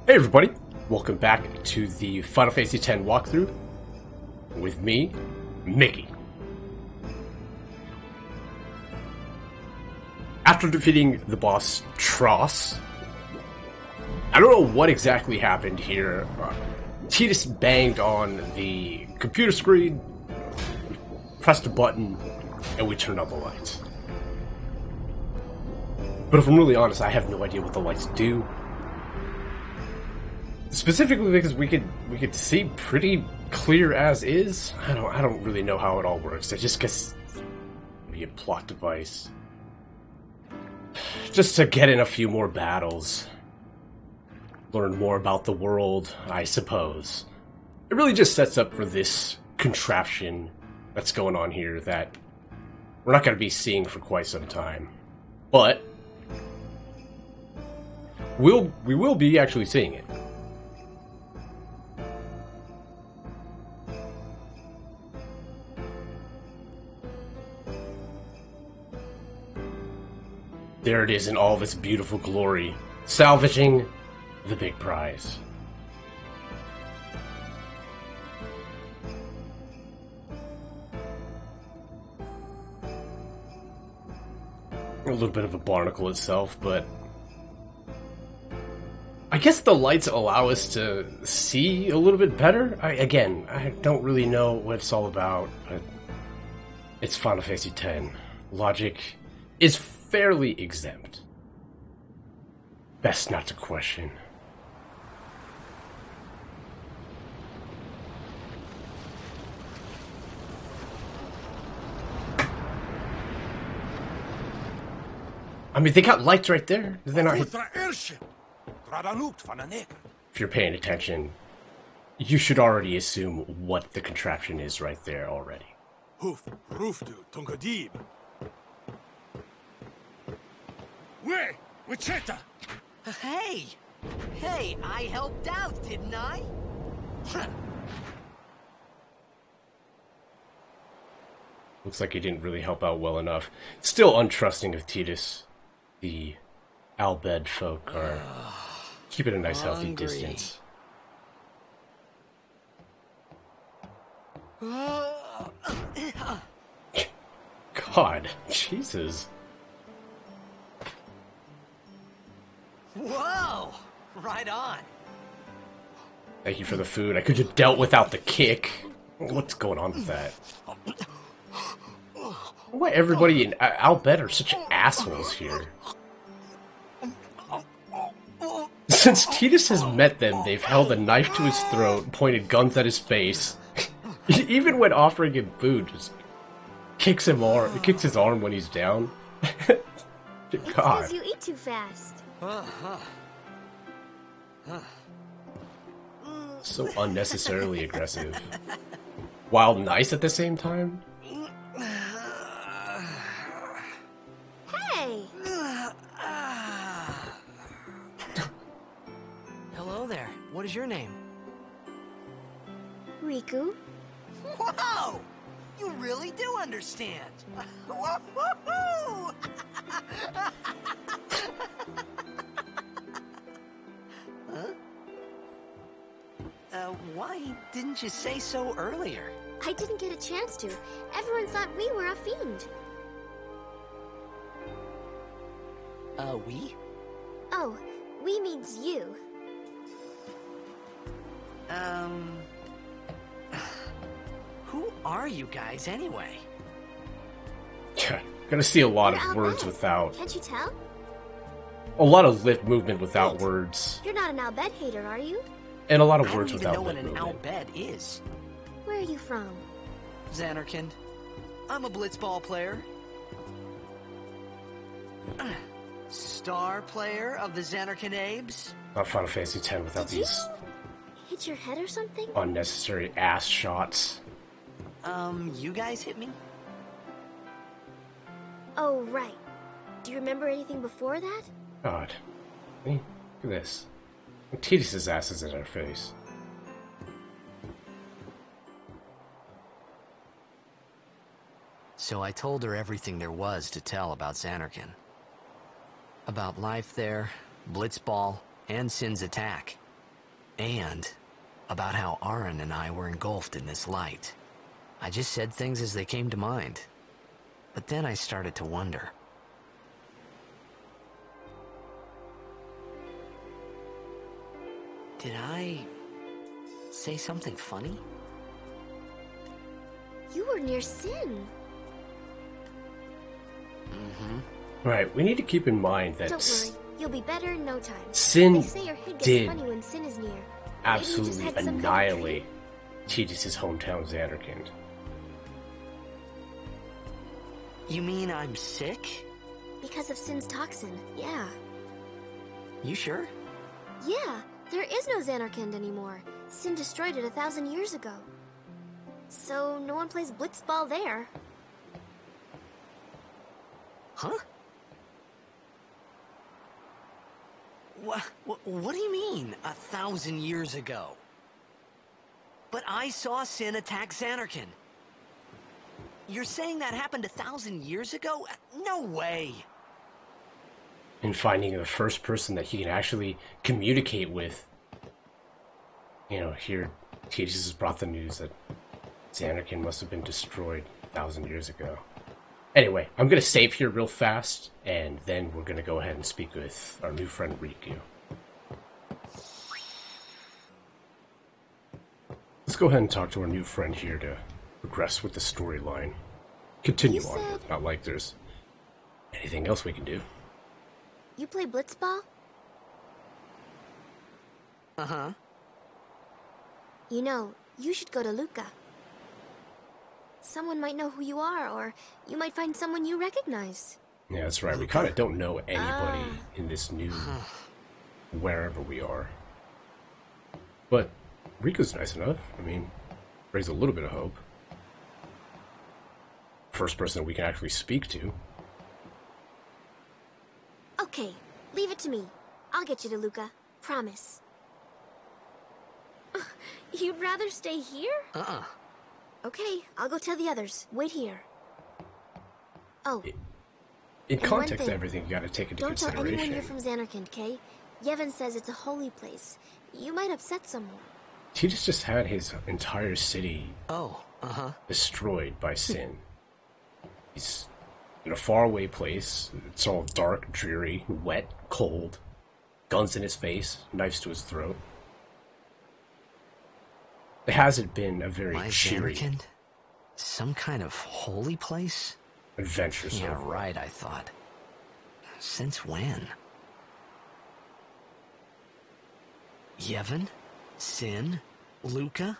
Hey everybody, welcome back to the Final Fantasy X walkthrough with me, Mickey. After defeating the boss Tross, I don't know what exactly happened here. Tidus banged on the computer screen, pressed a button, and we turned on the lights. But if I'm really honest, I have no idea what the lights do. Specifically because we could see pretty clear as is. I don't really know how it all works. I just guess maybe a plot device. Just to get in a few more battles. Learn more about the world, I suppose. It really just sets up for this contraption that's going on here that we're not going to be seeing for quite some time. But we will be actually seeing it. There it is in all of its beautiful glory, salvaging the big prize. A little bit of a barnacle itself, but I guess the lights allow us to see a little bit better. I don't really know what it's all about, but it's Final Fantasy X. Logic is fairly exempt. Best not to question. I mean, they got lights right there. They're not. If you're paying attention, you should already assume what the contraption is right there already. Hey! Hey, I helped out, didn't I? Looks like he didn't really help out well enough. Still untrusting of Tidus. The Albed folk are keeping a nice healthy distance. God, Jesus. Whoa! Right on. Thank you for the food. I could have dealt without the kick. What's going on with that? Why everybody in Albed are such assholes here? Since Tidus has met them, they've held a knife to his throat, pointed guns at his face. Even when offering him food, just kicks his arm when he's down. God. It's because you eat too fast. So unnecessarily aggressive. While nice at the same time? Hey! Hello there. What is your name? Riku? Whoa! You really do understand. Woo-hoo-hoo! Why didn't you say so earlier? I didn't get a chance to. Everyone thought we were a fiend. We? Oh, we means you. Who are you guys anyway? Gonna see a lot You're of words Albed. without... Can't you tell? A lot of lip movement without Wait. words. You're not an Albed hater, are you? And a lot I of don't words even without know what lip an movement. Albed is. Where are you from? Xanarkand. I'm a blitzball player. Star player of the Xanarkand Abes. Not Final Fantasy X without Did these hit your head or something? unnecessary ass shots. You guys hit me? Oh, right. Do you remember anything before that? God. Hey, look at this. Tidus' ass is in our face. So I told her everything there was to tell about Xanarkand. About life there, Blitzball, and Sin's attack. And about how Aaron and I were engulfed in this light. I just said things as they came to mind. But then I started to wonder. Did I say something funny? You were near Sin. Right, we need to keep in mind that Don't worry, you'll be better in no time. Sin They say your head gets did funny when Sin is near. Maybe you just absolutely had some kind of annihilate Tidus' hometown Xanarkand. You mean I'm sick? treat. Because of Sin's toxin, yeah. You sure? Yeah, there is no Xanarkand anymore. Sin destroyed it 1,000 years ago. So no one plays blitzball there. Huh? What do you mean, 1,000 years ago? But I saw Sin attack Xanarkand. You're saying that happened 1,000 years ago? No way! And finding the first person that he can actually communicate with. You know, here Tidus has brought the news that Xanarkand must have been destroyed 1,000 years ago. Anyway, I'm going to save here real fast, and then we're going to go ahead and speak with our new friend Riku. Let's go ahead and talk to our new friend here to progress with the storyline. Continue You on. said- It's not like there's anything else we can do. You play blitzball? Uh-huh. You know, you should go to Luca. Someone might know who you are, or you might find someone you recognize. Yeah, that's right. We kind of don't know anybody in this new wherever we are. But Riku's nice enough. I mean, brings a little bit of hope. First person we can actually speak to. Okay, leave it to me. I'll get you to Luca. Promise. You'd rather stay here? Uh-uh. Okay, I'll go tell the others. Wait here. Oh, In one context of thing. everything, you got to take into don't tell anyone consideration. you're from Xanarkand, Kay? Yevon says it's a holy place. You might upset someone. Tidus just had his entire city Oh, uh-huh. destroyed by Sin. He's in a faraway place. It's all dark, dreary, wet, cold. Guns in his face, knives to his throat. It hasn't been a very My cheery Xanarkand? Some kind of holy place? adventure so Yeah, far. right, I thought. Since when? Yevon? Sin? Luca?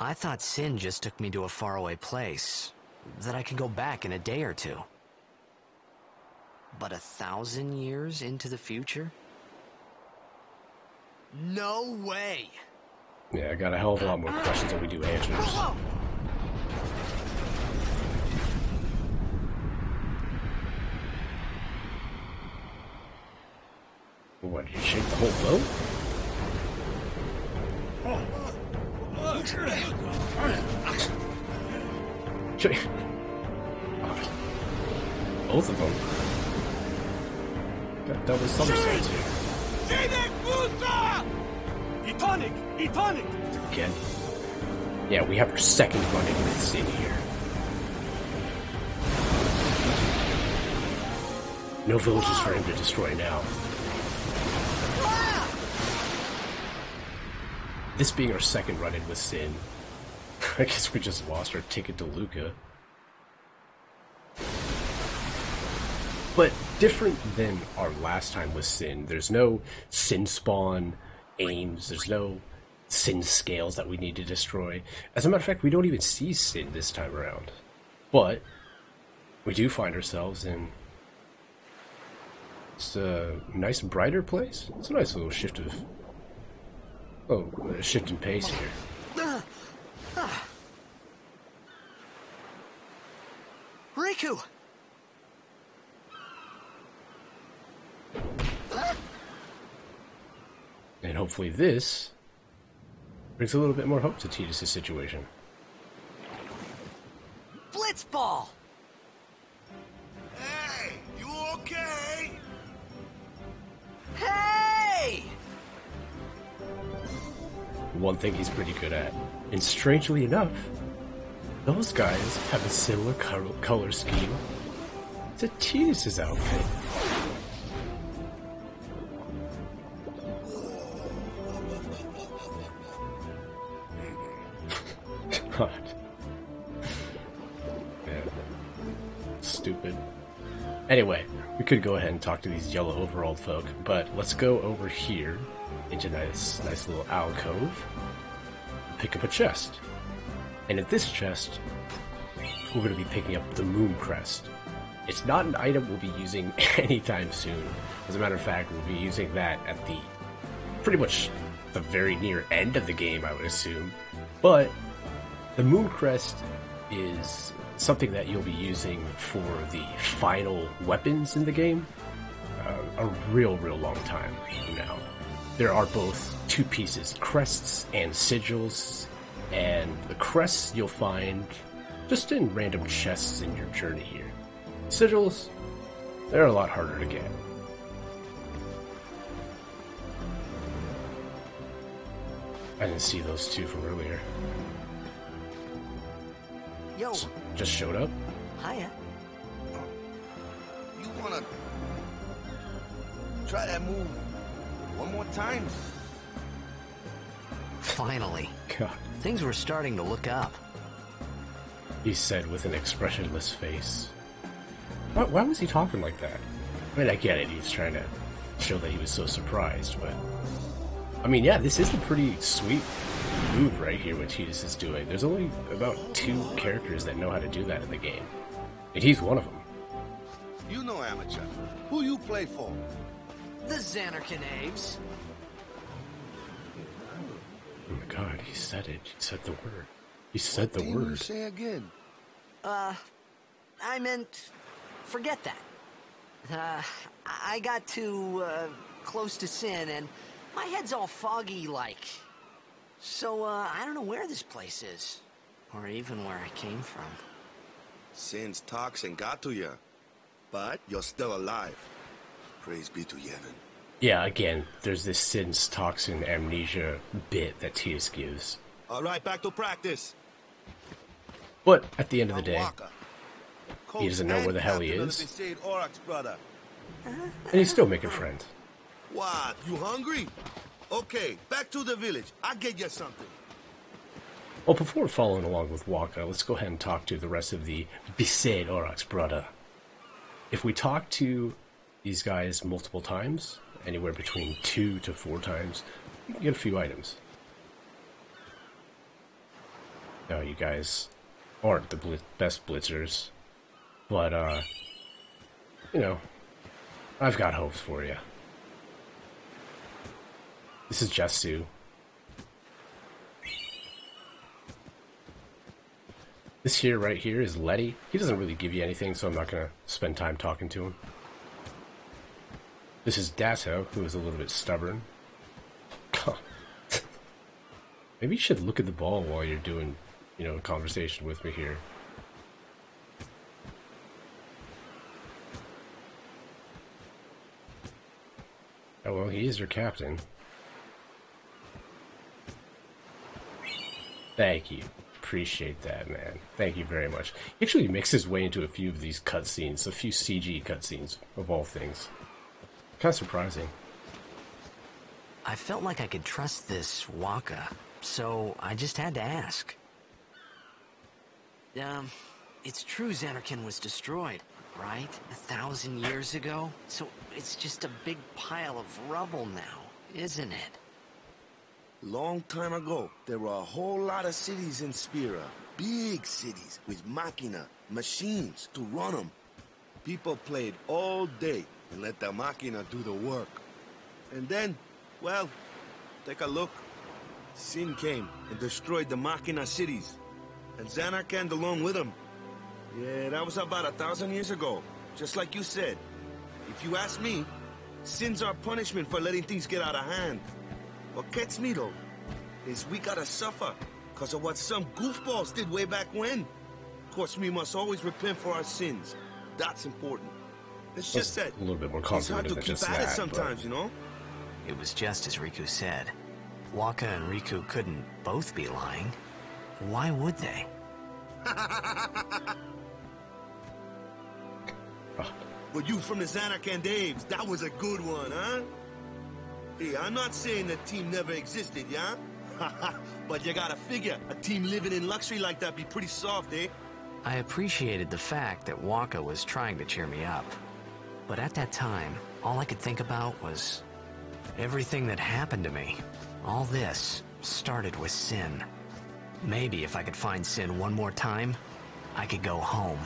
I thought Sin just took me to a faraway place, that I could go back in a day or two. But 1,000 years into the future? No way! Yeah, I got a hell of a lot more questions than we do answers. What, did you shake the whole boat? Shake. Both of them. Got double somersaults here. Again. Yeah, we have our second run in with Sin here. No villages for him to destroy now. This being our second run in with Sin, I guess we just lost our ticket to Luca. But different than our last time with Sin, there's no Sin spawn aims, there's no Sin scales that we need to destroy. As a matter of fact, we don't even see Sin this time around. But we do find ourselves in it's a nice brighter place. It's a nice little shift of a shift in pace here. Riku! And hopefully this brings a little bit more hope to Tidus' situation. Blitzball! Hey, you okay? Hey! one thing he's pretty good at. And strangely enough, those guys have a similar color scheme to Tidus' outfit. God. Man. Stupid. Anyway, we could go ahead and talk to these yellow overalled folk, but let's go over here into this nice little alcove, pick up a chest. And at this chest, we're going to be picking up the Moon Crest. It's not an item we'll be using anytime soon. As a matter of fact, we'll be using that at the pretty much the very near end of the game, I would assume. But the Moon Crest is something that you'll be using for the final weapons in the game a real long time from now. There are both two pieces, crests and sigils, and the crests you'll find just in random chests in your journey here. Sigils, they're a lot harder to get. I didn't see those two from earlier. Yo. Just showed up? Hiya. You wanna try that move one more time? Finally. God. Things were starting to look up. He said with an expressionless face. Why was he talking like that? I mean, I get it, he's trying to show that he was so surprised, but... I mean, yeah, this is a pretty sweet move right here, what Tidus is doing. There's only about 2 characters that know how to do that in the game. And he's one of them. You know, amateur. Who you play for? The Xanarkin Aves. Oh my god, he said it. He said the word. He said the What word. did you say again? I meant... forget that. I got too, close to Sin, and my head's all foggy like. So, I don't know where this place is. Or even where I came from. Sin's toxin got to you. But you're still alive. Praise be to Yevon. Yeah, again, there's this Sin's toxin amnesia bit that Tidus gives. Alright, back to practice. But at the end of the day, Walker, he doesn't know where the hell he captain of is. the Besaid Aurochs, brother. And he's still making friends. What? You hungry? Okay, back to the village. I'll get you something. Well, before following along with Waka, let's go ahead and talk to the rest of the Besaid Aurochs, brother. If we talk to these guys multiple times, anywhere between 2 to 4 times, you can get a few items. No, you guys aren't the best blitzers, but, you know, I've got hopes for you. This is Jesu. This here, right here, is Letty. He doesn't really give you anything, so I'm not going to spend time talking to him. This is Dasso, who is a little bit stubborn. Maybe you should look at the ball while you're doing, you know, a conversation with me here. Oh, well, he is your captain. Thank you. Appreciate that, man. Thank you very much. He actually makes his way into a few of these cutscenes, a few CG cutscenes, of all things. Kind of surprising. I felt like I could trust this Waka, so I just had to ask. It's true Xanarkin was destroyed, right? 1,000 years ago? So it's just a big pile of rubble now, isn't it? Long time ago, there were a whole lot of cities in Spira. Big cities with machina, machines to run them. People played all day and let the machina do the work. And then, well, take a look. Sin came and destroyed the machina cities. And Xanarkin along with him. Yeah, that was about 1,000 years ago. Just like you said. If you ask me, Sin's our punishment for letting things get out of hand. What gets me, though, is we gotta suffer because of what some goofballs did way back when. Of course, we must always repent for our sins. That's important. It's just that a little bit more it's hard complicated to than keep just at it that, sometimes, you know? It was just as Riku said. Waka and Riku couldn't both be lying. Why would they? But you from the Xanarkand Daves, that was a good one, huh? Hey, I'm not saying the team never existed, yeah? But you gotta figure, a team living in luxury like that be pretty soft, eh? I appreciated the fact that Waka was trying to cheer me up. But at that time, all I could think about was everything that happened to me. All this started with Sin. Maybe if I could find Sin one more time, I could go home.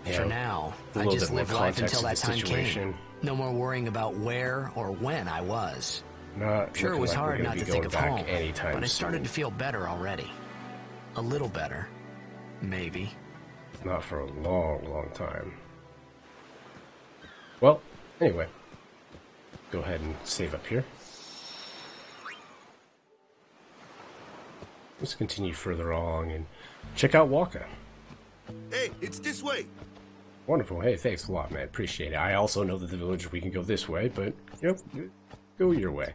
Yeah, For now, a I little just bit more live life context until of that the time situation. came. No more worrying about where or when I was. Not Sure, it looking was like we're hard gonna not be to think going of back home, anytime but I started soon. to feel better already. A little better. Maybe. Not for a long, long time. Well, anyway. Go ahead and save up here. Let's continue further along and check out Waka. Hey, it's this way. Wonderful. Hey, thanks a lot, man. Appreciate it. I also know that the village, we can go this way, but, you know, go your way.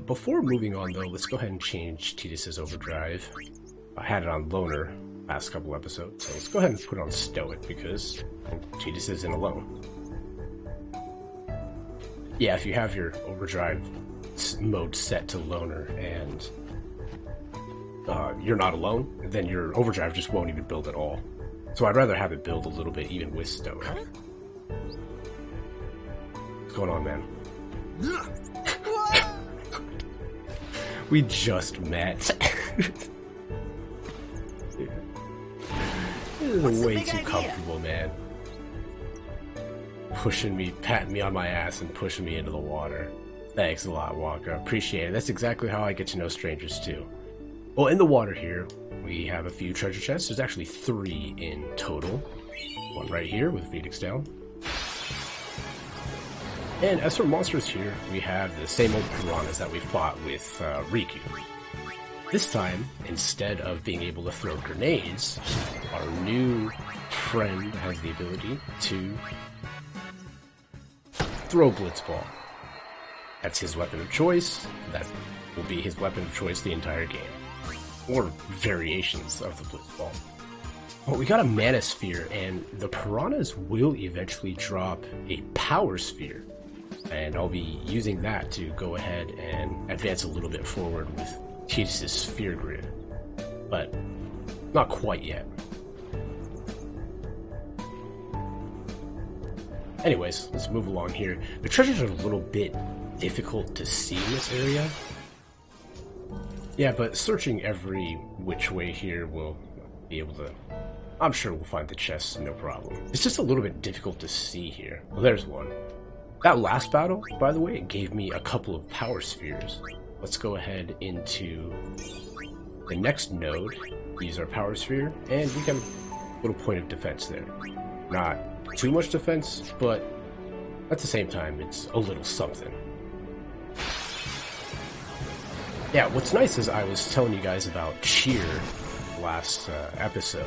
Before moving on, though, let's go ahead and change Tidus's overdrive. I had it on loner last couple episodes, so let's go ahead and put it on stoic, because Tidus isn't alone. Yeah, if you have your overdrive mode set to loner, and you're not alone, then your overdrive just won't even build at all. So I'd rather have it build a little bit even with stoic. What's going on, man? We just met. This is way too comfortable, man. Pushing me, patting me on my ass and pushing me into the water. Thanks a lot, Waka. Appreciate it. That's exactly how I get to know strangers, too. Well, in the water here, we have a few treasure chests. There's actually 3 in total. One right here with Phoenix down. And as for monsters here, we have the same old piranhas that we fought with Riku. This time, instead of being able to throw grenades, our new friend has the ability to throw Blitzball. That's his weapon of choice. That will be his weapon of choice the entire game. Or variations of the Blitzball. Well, we got a Mana Sphere, and the piranhas will eventually drop a Power Sphere. And I'll be using that to go ahead and advance a little bit forward with Tidus' Sphere Grid. But not quite yet. Anyways, let's move along here. The treasures are a little bit difficult to see in this area. Yeah, but searching every which way here will be able to... I'm sure we'll find the chests, no problem. It's just a little bit difficult to see here. Well, there's one. That last battle, by the way, it gave me a couple of power spheres. Let's go ahead into the next node, use our power sphere, and we got a little point of defense there. Not too much defense, but at the same time, it's a little something. Yeah, what's nice is I was telling you guys about cheer last episode,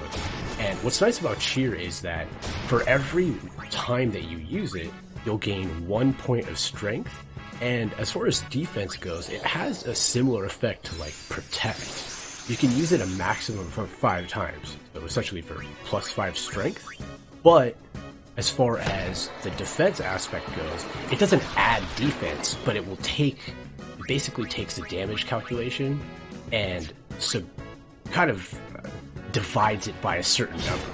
and what's nice about cheer is that for every time that you use it, you'll gain 1 point of strength, and as far as defense goes, it has a similar effect to like protect. You can use it a maximum of 5 times, so essentially for +5 strength, but as far as the defense aspect goes, it doesn't add defense, but it will take, basically takes the damage calculation and kind of divides it by a certain number.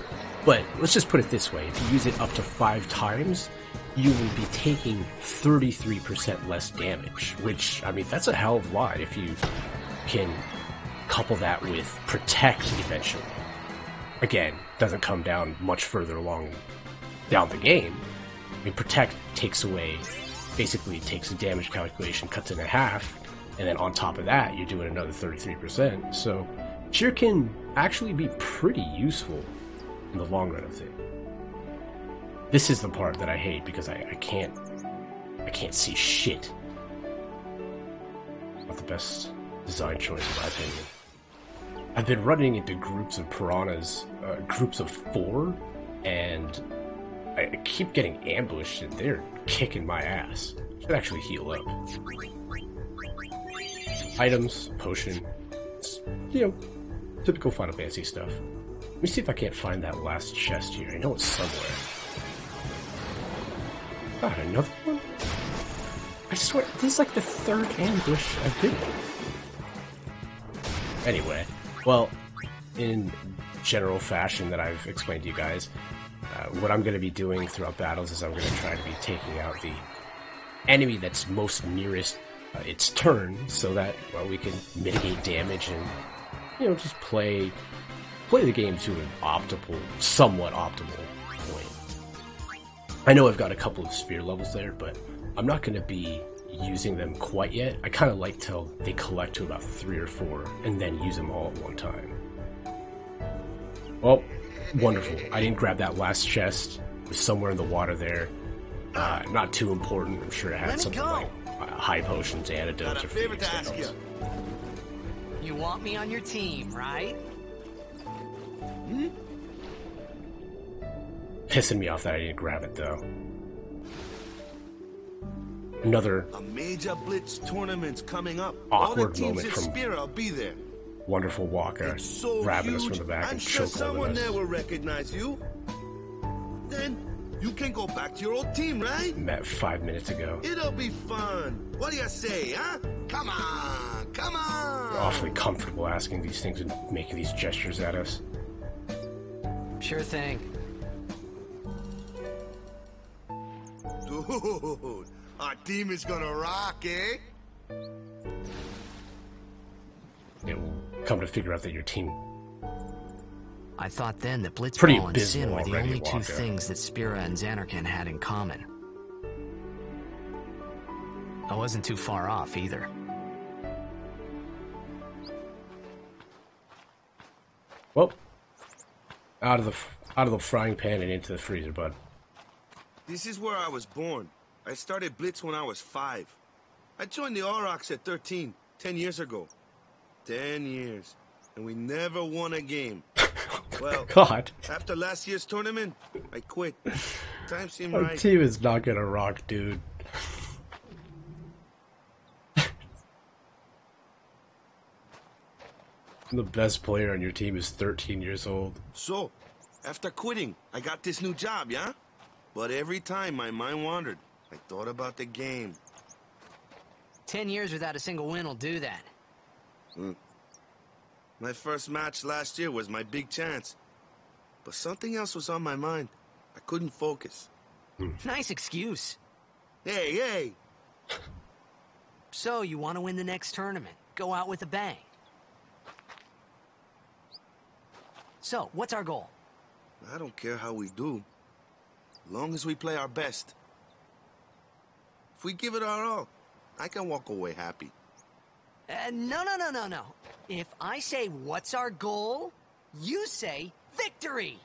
But let's just put it this way, if you use it up to 5 times, you will be taking 33% less damage, which, I mean, that's a hell of a lot if you can couple that with protect eventually. Again, doesn't come down much further along down the game. I mean, protect takes away, basically takes the damage calculation, cuts it in half, and then on top of that, you're doing another 33%. So, cheer can actually be pretty useful in the long run of things. This is the part that I hate because I can't see shit. Not the best design choice in my opinion. I've been running into groups of piranhas, groups of 4, and I keep getting ambushed and they're kicking my ass. Should actually heal up. items, potion. It's, you know, typical Final Fantasy stuff. Let me see if I can't find that last chest here. I know it's somewhere. God, another one? I swear, this is like the third ambush I've been in. Anyway, well, in general fashion that I've explained to you guys, what I'm going to be doing throughout battles is I'm going to try to be taking out the enemy that's most nearest its turn, so that we can mitigate damage and, you know, just play the game to an somewhat optimal point. I know I've got a couple of Spira levels there, but I'm not going to be using them quite yet. I kind of like till they collect to about 3 or 4 and then use them all at one time. Well, wonderful. I didn't grab that last chest. It was somewhere in the water there. Not too important. I'm sure it had something like high potions, antidotes, or favor to ask you. You want me on your team, right? Pissing me off that I didn't grab it, though. Another a major blitz tournament's coming up. Awkward moment from Spira will be there. Wonderful Walker grabbing us from the back and sure choking someone us. there will recognize you. Then you can go back to your old team, right? Met 5 minutes ago. It'll be fun. What do you say, huh? Come on, come on. We're awfully comfortable asking these things and making these gestures at us. Sure thing. Dude, our team is gonna rock, eh? It will come to figure out that your team... I thought then that Pretty Blitzball and Sin abysmal were the already, only two Walker. things that Spira and Xanarkin had in common. I wasn't too far off either. Well, out of the frying pan and into the freezer, bud. This is where I was born. I started Blitz when I was 5. I joined the Aurochs at 13, 10 years ago. 10 years. And we never won a game. Well, God, after last year's tournament, I quit. Time seemed our right. team is not gonna rock, dude. The best player on your team is 13 years old. So, after quitting, I got this new job, yeah? But every time my mind wandered, I thought about the game. 10 years without a single win will do that. My first match last year was my big chance. But something else was on my mind. I couldn't focus. Nice excuse. Hey, hey! So, you want to win the next tournament. Go out with a bang. So, what's our goal? I don't care how we do. Long as we play our best. If we give it our all, I can walk away happy. No. If I say, what's our goal? You say, victory!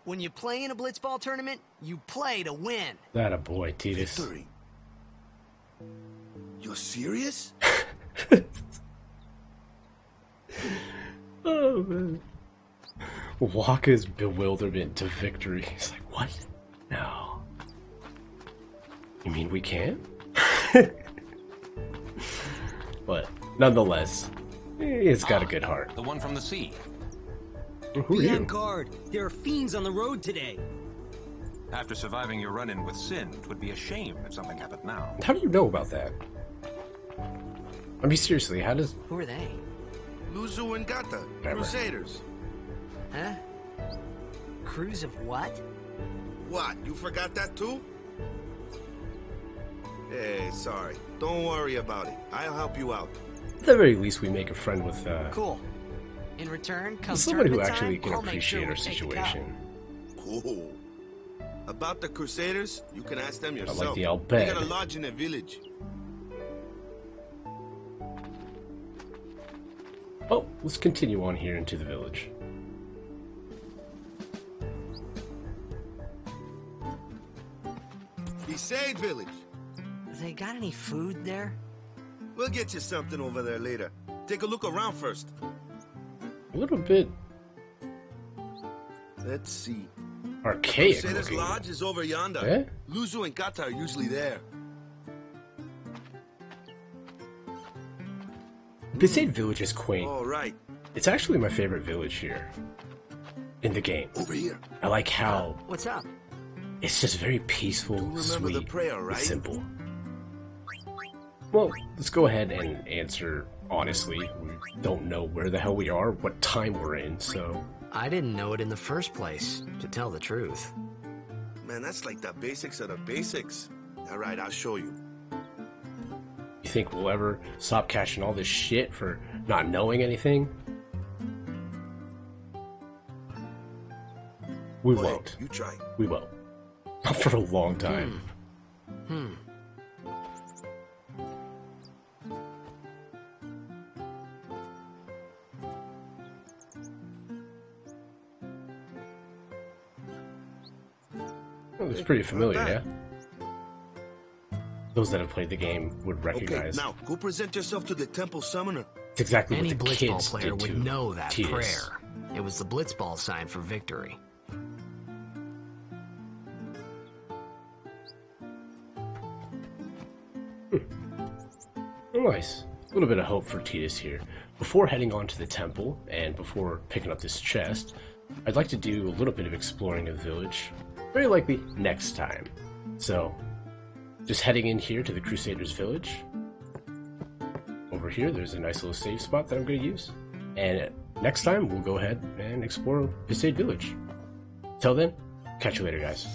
When you play in a blitzball tournament, you play to win. That a boy, Tidus. Victory? You're serious? Oh, man. Waka's bewilderment to victory. He's like, what? No. You mean we can't? But, nonetheless, it's got a good heart. The one from the sea. Who are Be on you? guard. There are fiends on the road today. After surviving your run-in with Sin, it would be a shame if something happened now. How do you know about that? I mean, seriously, how does... Who are they? Luzu and Gata, Never. Crusaders. Huh? Crews of what? What, you forgot that too? Hey, sorry. Don't worry about it. I'll help you out. At the very least, we make a friend with, Cool. In return, come somebody who tournament actually time, can I'll make appreciate sure our we take the cup. situation. Cool. About the Crusaders, you can ask them yourself. like the They Al-Bed. got a lodge in a village. Well, let's continue on here into the village. Besaid village. They got any food there? We'll get you something over there later. Take a look around first. A little bit Let's see. archaic Crusaders looking. lodge is over yonder. Eh? Luzu and Gata are usually there. Besaid Village is quaint. All right, It's actually my favorite village here in the game. over here. I like how What's up? it's just very peaceful, remember sweet, the prayer, and right? simple. Well, let's go ahead and answer honestly. We don't know where the hell we are, what time we're in, so... I didn't know it in the first place, to tell the truth. Man, that's like the basics of the basics. All right, I'll show you. You think we'll ever stop catching all this shit for not knowing anything? We Go ahead, won't. you try. We won't. Not for a long time. Well, it's pretty familiar, yeah? Those that have played the game would Okay, recognize. now go present yourself to the temple summoner. It's exactly Any what the blitzball kids player did to would know that Tidus. prayer. It was the blitzball sign for victory. Nice. A little bit of hope for Tidus here. Before heading on to the temple, and before picking up this chest, I'd like to do a little bit of exploring of the village. Very likely next time. So, just heading in here to the Crusaders' village. Over here, there's a nice little save spot that I'm going to use. And next time, we'll go ahead and explore Besaid village. Till then, catch you later, guys.